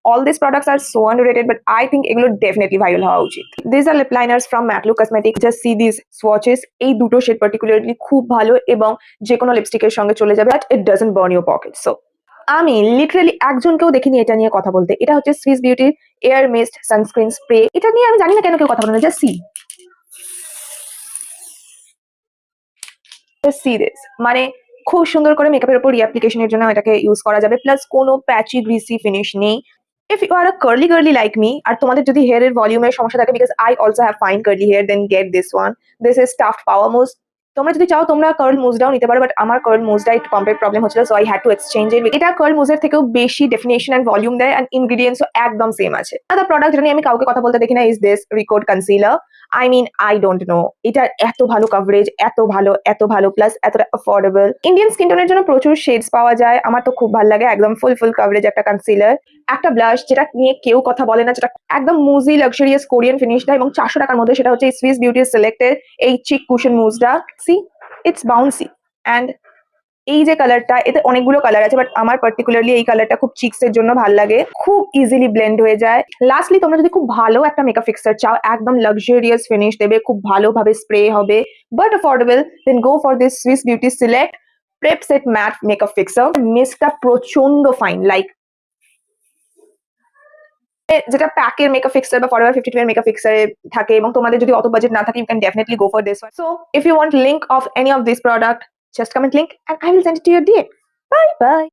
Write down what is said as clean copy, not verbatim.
all these products are so underrated, but I think এগুলো definitely viral হওয়া উচিত। These are lip liners from Matlu Cosmetics. Just see these swatches. এই দুটো shade particularly খুব ভালো এবং যে কোনো লিপস্টিকের সঙ্গে চলে যাবে, but it doesn't burn your pocket. So আমি লিটারালি একজনকেও দেখিনি এটা নিয়ে কথা বলতে। এটা হচ্ছে সুইস বিউটির এয়ার মিস্ট সানস্ক্রিন স্প্রে। এটা নিয়ে আমি জানি না কেন কেউ কথা বলে না। জাস্ট সি দিস, মানে খুব সুন্দর করে মেকআপের উপর রিঅ্যাপ্লিকেশনের জন্য এটাকে ইউজ করা যাবে, প্লাস কোনো প্যাচি গ্রিসি ফিনিশ নেই। If you are a curly girlie like me, আর তোমাদের যদি হেয়ারের ভলিউমের সমস্যা থাকে, because I also have fine curly hair, then get this one. This is stuffed power mousse. তোমরা যদি চাও তোমরা কার্ল মুজটাও নিতে পারো, বাট আমার কার্ল মুজটা একটু পাম্পের প্রবলেম হচ্ছিল, so I had to exchange it. এটা কার্ল মুজের থেকেও বেশি ডেফিনেশন এন্ড ভলিউম দেয়, এন্ড ইনগ্রিডিয়েন্টসও একদম সেম আছে। আদার প্রোডাক্ট যেটা নিয়ে আমি কাউকে কথা বলতে দেখি না is this recode concealer. I mean, I don't know. এটার এত ভালো কভারেজ, এত ভালো প্লাস এতটা অ্যাফোর্ডেবল। ইন্ডিয়ান স্কিন টোনের জন্য প্রচুর শেডস পাওয়া যায়, আমার তো খুব ভালো লাগে। একদম ফুল কভারেজ একটা কনসিলার, একটা ব্লাশ যেটা নিয়ে কেউ কথা বলে না, যেটা একদম মুজি লাক্সারিয়াস কোরিয়ান ফিনিশ দেয় এবং 400 টাকার মধ্যে। সেটা হচ্ছে সুইস বিউটির সিলেক্টেড এই চিক কুশন মুজটা। সি, ইটস বাউন্সি অ্যান্ড এই যে কালারটা, এতে অনেকগুলো কালার আছে, বাট আমার পার্টিকুলারলি এই কালারটা খুব চিক্স এর জন্য ভালো লাগে, খুব ইজিলি ব্লেন্ড হয়ে যায়। লাস্টলি, তোমরা যদি খুব ভালো একটা মেকআপ ফিক্সার চাও, একদম লাক্সারিয়াস ফিনিশ দেবে, খুব ভালোভাবে স্প্রে হবে, but affordable, then go for this Swiss beauty select prep set matte makeup fixer. মিস্টটা প্রচন্ড ফাইন, লাইক যেটা প্যাকের মেকআপ ফিক্সার বা ফরএভার 52 এর মেকআপ ফিক্সারে থাকে, এবং তোমাদের যদি অত বাজেট না থাকে, you can definitely go for this one. So if you want link of any of this product, just comment link and I will send it to your DM. Bye bye.